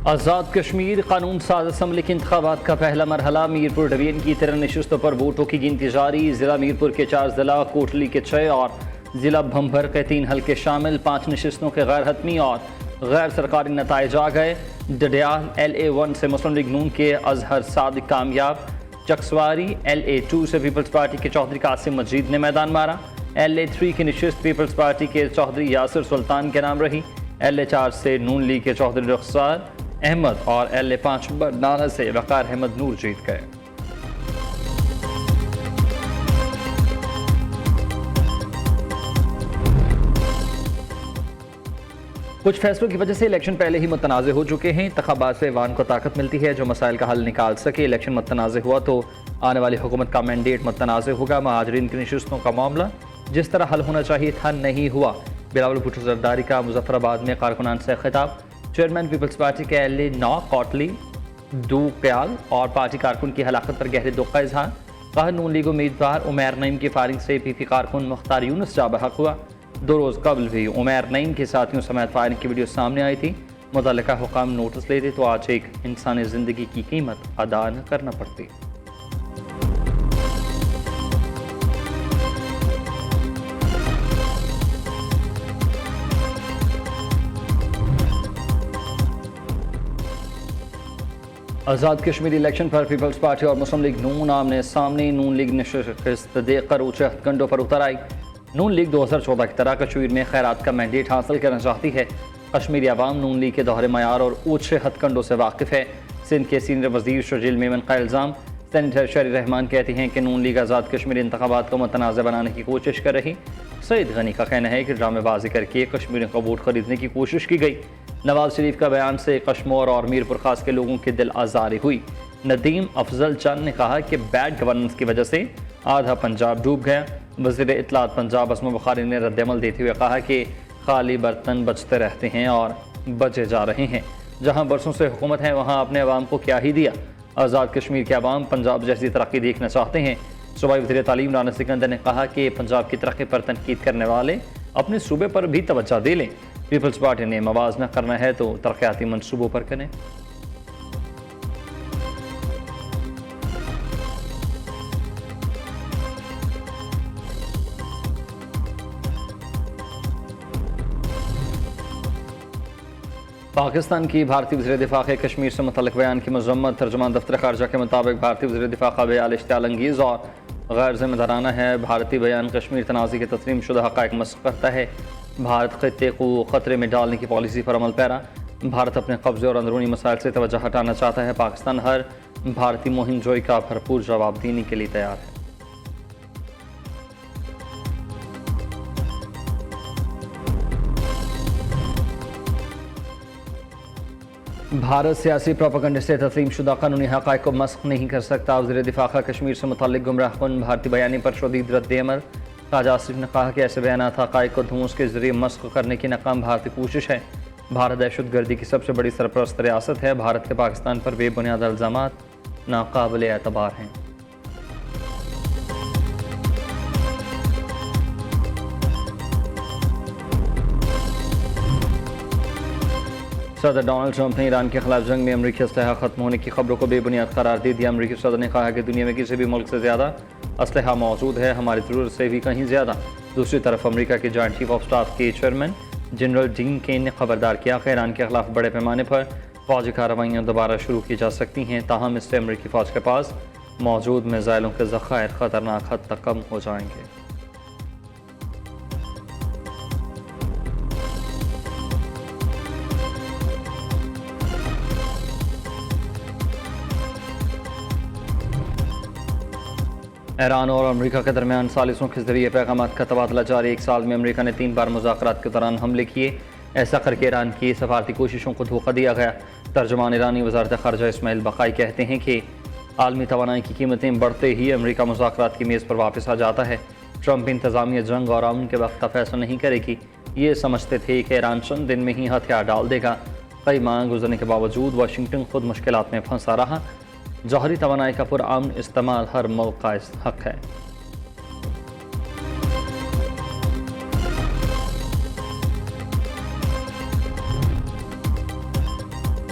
आज़ाद कश्मीर कानून साज असम्बली के इंतखाबात का पहला मरहला। मीरपुर डिवीजन की 13 नशिस्तों पर वोटों की गिनती जारी। ज़िला मीरपुर के 4 ज़िला, कोटली के 6 और ज़िला भंभर के 3 हल्के शामिल। 5 नशिस्तों के गैर हतमी और गैर सरकारी नताइज आ गए। डडियाल LA1 से मुस्लिम लीग नून के अजहर सादिक कामयाब। चकसवारी LA2 से पीपल्स पार्टी के चौधरी कासिम मजीद ने मैदान मारा। LA3 की नशिस्त पीपल्स पार्टी के चौधरी यासिर सुल्तान के नाम रही। LA4 से नून लीग के चौधरी रुखसार अहमद और LA5 बरनाला से वकार अहमद नूर जीत गए। कुछ फैसलों की वजह से इलेक्शन पहले ही मुतनाज़ हो चुके हैं। इंतखाबात से ऐवान को ताकत मिलती है जो मसाइल का हल निकाल सके। इलेक्शन मुतनाज़ हुआ तो आने वाली हुकूमत का मैंडेट मुतनाज़ होगा। महाजरीन की नशिस्तों का मामला जिस तरह हल होना चाहिए था नहीं हुआ। बिलावल भुट्टो जरदारी का मुजफ्फराबाद में कारकुनान से खिताब। चेयरमैन पीपल्स पार्टी के LA9 कोटली दो क्याल और पार्टी कारकुन की हलाकत पर गहरे दुख का इजहार। कहा नून लीग उम्मीदवार उमैर नईम की फायरिंग से PP कारकुन मुख्तार यूनुस जा बहक हुआ। 2 रोज़ कबल भी उमैर नईम के साथियों समेत फायरिंग की वीडियो सामने आई थी। मुतल्लिका हुकाम नोटिस लेते तो आज एक इंसानी ज़िंदगी की कीमत अदा न करना पड़ती। आज़ाद कश्मीरी इलेक्शन पर पीपल्स पार्टी और मुस्लिम लीग नून आमने सामने। नून लीग ने शिकस्त देकर ऊंचे हथकंडों पर उतर आई। नून लीग 2014 की तरह कश्मीर में खैरात का मैंडेट हासिल करना चाहती है। कश्मीरी अवाम नून लीग के दोहरे मयार और ऊंचे हथकंडों से वाकिफ़ है। सिंध के सीनियर वजीर शर्जील मेमन का इल्ज़ाम। सेनेटर शरी रहमान कहते हैं कि नून लीग आज़ाद कश्मीर इंतखाबात को मुतनाज़ बनाने की कोशिश कर रही। सईद गनी का कहना है कि ड्रामेबाजी करके कश्मीरियों का वोट खरीदने की कोशिश की गई। नवाज शरीफ का बयान से कश्मीर और मीरपुर खास के लोगों के दिल आज़ारी हुई। नदीम अफजल चंद ने कहा कि बैड गवर्नेंस की वजह से आधा पंजाब डूब गया। वज़ीर इत्तलात पंजाब असमा बुखारी ने रद्दमल देते हुए कहा कि खाली बर्तन बचते रहते हैं और बचे जा रहे हैं। जहां बरसों से हुकूमत है वहां अपने अवाम को क्या ही दिया। आज़ाद कश्मीर के अवाम पंजाब जैसी तरक्की देखना चाहते हैं। सूबाई वज़ीर तालीम राना सिकंदर ने कहा कि पंजाब की तरक्की पर तनकीद करने वाले अपने सूबे पर भी तवज्जो दे लें। पीपल्स पार्टी ने मवाजना करना है तो तरक्याती मनसूबों पर करें। पाकिस्तान की भारतीय वज़ीर दिफ़ा के कश्मीर से मुतल्लिक़ बयान की मज़म्मत। तर्जुमान दफ्तर ख़ारजा के मुताबिक भारतीय वज़ीर दिफ़ा का बयान इश्तियाल अंगेज़ और गैर ज़िम्मेदाराना है। भारतीय बयान कश्मीर तनाज़ी के तस्लीम शुदा हक़ाइक़ मस्ख़ करता है। भारत ख़ित्ते को ख़तरे में डालने की पॉलिसी पर अमल पैरा। भारत अपने कब्ज़े और अंदरूनी मसाइल से तवज्जो हटाना चाहता है। पाकिस्तान हर भारतीय मुहिम जोई का भरपूर जवाब देने के लिए तैयार है। भारत सियासी प्रोपेगेंडा से तस्लीम शुदा कानूनी हक़ाइक़ को मस्ख़ नहीं कर सकता। वज़ीर दिफ़ा का कश्मीर से मुतल्लिक़ गुमराहकुन भारतीय बयानी पर शदीद रद्द-ए-अमल। ख्वाजा आसिफ ने कहा कि ऐसे बयानात हक़ाइक़ को धूस के ज़रिए मस्ख़ करने की नाकाम भारतीय कोशिश है। भारत दहशतगर्दी की सबसे बड़ी सरपरस्त रियासत है। भारत के पाकिस्तान पर बेबुनियाद इल्ज़ामात नाक़ाबिल एतबार हैं। सदर डोनाल्ड ट्रंप ने ईरान के खिलाफ जंग में अमरीकी असलहा ख़त्म होने की खबरों को बेबुनियाद करार दे दिया। अमरीकी सदर ने कहा कि दुनिया में किसी भी मुल्क से ज़्यादा असलहा मौजूद है, हमारी ज़रूरत से भी कहीं ज़्यादा। दूसरी तरफ अमरीका के जॉइंट चीफ ऑफ स्टाफ के चेयरमैन जनरल डीन केन ने खबरदार किया कि ईरान के खिलाफ बड़े पैमाने पर फ़ौजी कार्रवाइयाँ दोबारा शुरू की जा सकती हैं। ताहम इससे अमरीकी फ़ौज के पास मौजूद मिसाइलों के ज़ख़ायर ख़तरनाक हद तक कम हो जाएंगे। ईरान और अमरीका के दरमियान सालिसों के जरिए पैगाम का तबादला जारी। 1 साल में अमरीका ने 3 बार मुज़ाकरात के दौरान हमले किए। ऐसा करके ईरान की सफारती कोशिशों को धोखा दिया गया। तर्जुमान ईरानी वज़ारत ख़ारजा इस्माइल बक़ाई कहते हैं कि आलमी तवानाई की कीमतें बढ़ते ही अमरीका मुज़ाकरात की मेज़ पर वापस आ जाता है। ट्रंप इंतज़ामिया जंग और अमन के वक्त का फैसला नहीं करेगी। ये समझते थे कि ईरान चंद दिन में ही हथियार डाल देगा। कई माह गुजरने के बावजूद वाशिंगटन खुद मुश्किलात में फंसा रहा। जौहरी तवानाई का पुरअमन इस्तेमाल हर मुल्क का हक है।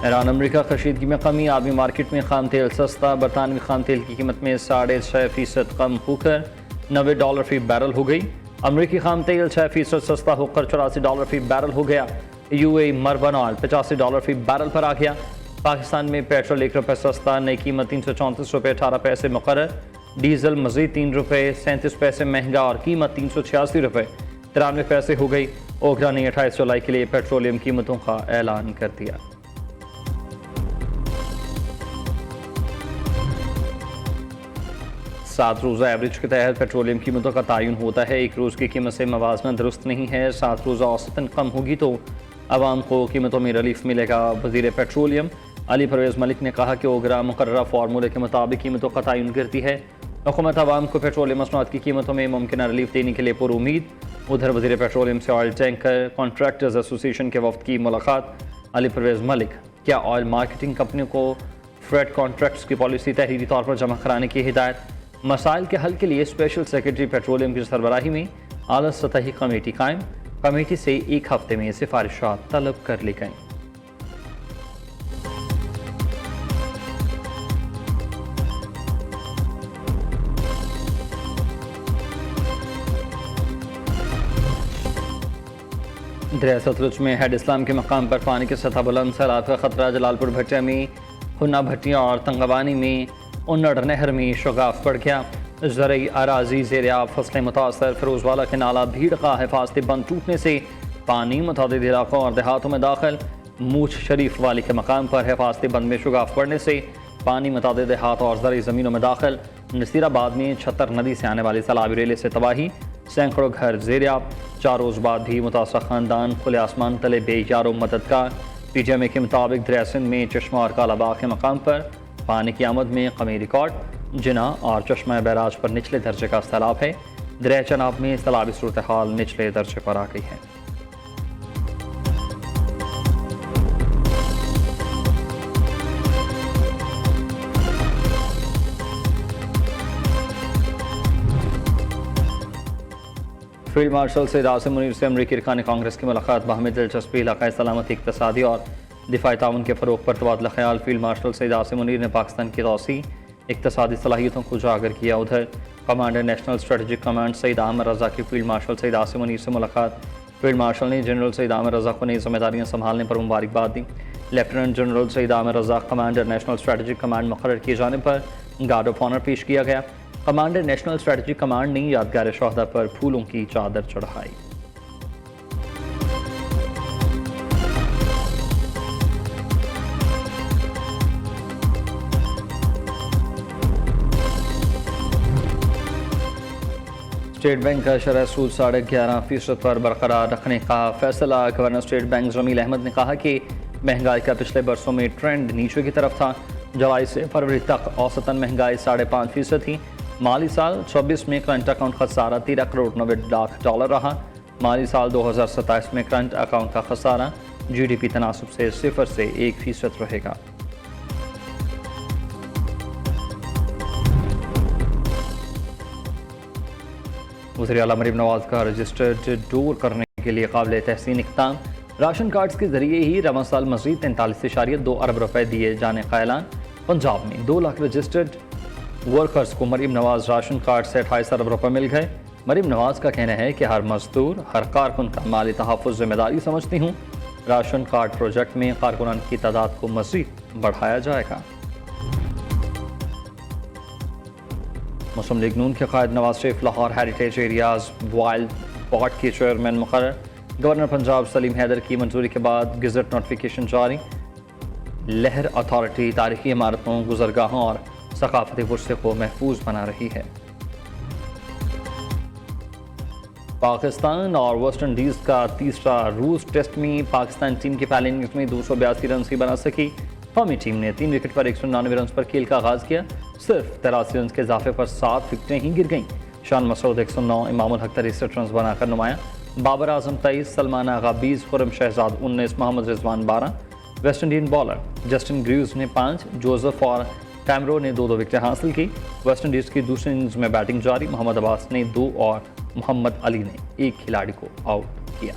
ईरान अमरीका कशीदगी में कमी, आलमी मार्केट में खाम तेल सस्ता, बरतानवी खाम तेल की कीमत में 6.5% कम होकर $90 फी बैरल हो गई। अमरीकी खाम तेल 6% सस्ता होकर $84 फी बैरल हो गया। UAE मरबन ऑयल $85 फी बैरल पर आ गया। पाकिस्तान में पेट्रोल ₹1 सस्ता, नई कीमत ₹334.18 मुकर्रर। डीजल मजीद ₹3.37 महंगा और कीमत ₹386.93 हो गई। ओखला ने 28 जुलाई के लिए पेट्रोलियम कीमतों का ऐलान कर दिया। सात रोज़ा एवरेज के तहत पेट्रोलियम कीमतों का तयन होता है। एक रोज़ की कीमत से मवाजना दुरुस्त नहीं है। 7 रोज़ा औसतन कम होगी तो आवाम को कीमतों में रिलीफ मिलेगा। वज़ीर पेट्रोलियम अली परवेज़ मलिक ने कहा कि ओगरा मुकर्ररा फार्मूले के मुताबिक कीमतों का तयन करती है। हुकूमत आवाम को पेट्रोलियम मसनूआत की कीमतों में मुमकिन रिलीफ देने के लिए पुरुमीद। उधर वज़ीर पेट्रोलियम से ऑयल टैंकर कॉन्ट्रैक्टर्स एसोसिएशन के वफ्द की मुलाकात। अली परवेज़ मलिक, क्या ऑयल मार्केटिंग कंपनियों को फ्रेट कॉन्ट्रैक्ट्स की पॉलिसी तहरीरी तौर पर जमा कराने की हिदायत। मसाइल के हल के लिए स्पेशल सेक्रेटरी पेट्रोलियम की सरबराही में आला सतही कमेटी कायम। कमेटी से एक हफ्ते में सिफारिशात तलब कर ली गईं। दरिया सतलुज में हेड इस्लाम के मकाम पर पानी की सतह बुलंद, सैलाब का खतरा। जलालपुर भट्टिया में हुन्ना भट्टिया और तंगवानी में उन्नड़ नहर में शगाफ बढ़ गया। ज़रई अराजी ज़ेर-ए-आब फसलें मुतासर। फिरोजवाला के नाला भीड़ का हिफाजती बंद टूटने से पानी मुतादिद इलाकों और देहातों में दाखिल। मूछ शरीफ वाली के मकाम पर हिफाजती बंद में शगाफ बढ़ने से पानी मुतादिद देहात और ज़रई ज़मीनों में दाखिल। नसीराबाद में छतर नदी से आने वाली सैलाबी रेले से तबाही, सैकड़ों घर ज़ेर-ए-आब। 4 रोज़ बाद भी मुतासर ख़ानदान खुले आसमान तले बेयारो मददगार। PGMA के मुताबिक दरिया सिंध में चश्मा और कालाबाग के मकाम पर पानी की आमद में कमी रिकॉर्ड। जिना और चश्मा बैराज पर निचले दर्जे का सैलाब है। दरिया चनाब में सैलाबी सूरत हाल निचले दर्जे पर आ गई है। फील्ड मार्शल सैयद आसिम मुनीर से अमरीकी अरकान कांग्रेस की मुलाकात। बाहमी दिलचस्पी, इलाक़ाई सलामती, इक़्तिसादी और दिफाई ताउन के फ़रोग़ पर तबादला ख्याल। फील्ड मार्शल सैयद आसिम मुनीर ने पाकिस्तान की तौसी इक़्तिसादी सलाहियतों को उजागर किया। उधर commander national strategic command Saeed Amir Raza की फील्ड मार्शल सैयद आसिम मुनीर से मुलाकात। फील्ड मार्शल ने जनरल सईद आमिर रज़ा को नई जिम्मेदारियाँ संभालने पर मुबारकबाद दी। Lieutenant general Saeed Amir Raza commander national strategic command मुक़र्रर किए जाने पर गार्ड ऑफ ऑनर पेश किया गया। कमांडर नेशनल स्ट्रेटजिक कमांड ने यादगार शहदा पर फूलों की चादर चढ़ाई। स्टेट बैंक का शरह सूद 11.5% पर बरकरार रखने का फैसला। Governor State Bank Jamil Ahmed ने कहा कि महंगाई का पिछले बरसों में ट्रेंड नीचे की तरफ था। जुलाई से फरवरी तक औसतन महंगाई 5.5% थी। माली साल 24 में करंट अकाउंट खसारा $13 करोड़ 90 लाख रहा। माली साल 2027 में करंट अकाउंट का खसारा GDP तनासुब से 0 से 1% रहेगा। वज़ीर आला मरीम नवाज का रजिस्टर्ड दूर करने के लिए काबिल तहसीन इक़दाम। राशन कार्ड्स के जरिए ही रवा साल मज़ीद 43.2 अरब रुपए दिए जाने का ऐलान। पंजाब में 2 लाख रजिस्टर्ड वर्कर्स को मरीम नवाज राशन कार्ड से 28 अरब रुपए मिल गए। मरीम नवाज का कहना है कि हर मजदूर, हर कारकुन का माली तहफ़्फ़ुज़ जिम्मेदारी समझती हूँ। राशन कार्ड प्रोजेक्ट में कारकुनान की तादाद को मज़ीद बढ़ाया जाएगा। मुस्लिम लीग नून के कायद Nawaz Sharif Lahore heritage areas wild board के चेयरमैन मुकर्रर। गवर्नर पंजाब सलीम हैदर की मंजूरी के बाद गज़ट नोटिफिकेशन जारी। लहर अथॉरिटी तारीखी इमारतों, गुजरगाहों और सकाफती वर्से को महफूज बना रही है। पाकिस्तान और वेस्ट इंडीज़ का तीसरा रूस टेस्ट में पाकिस्तान टीम की पहले इनिंग्स में 282 रन ही बना सकी। कौमी टीम ने 3 विकेट पर 199 रन पर खेल का आगाज किया। सिर्फ 83 रन के इजाफे पर 7 विकेटें ही गिर गईं। शान मसूद 109, इमामुल हक 63 रन बनाकर नुमाया। Babar Azam 23, Salman Agha 20, Khurram Shahzad 19, Mohammad Rizwan 12। West Indian bowler Justin Greaves ने 5, जोसेफ और कैमरो ने 2-2 विकेटें हासिल की। वेस्ट इंडीज़ की दूसरी इनिंग्स में बैटिंग जारी। मोहम्मद अब्बास ने 2 और मोहम्मद अली ने 1 खिलाड़ी को आउट किया।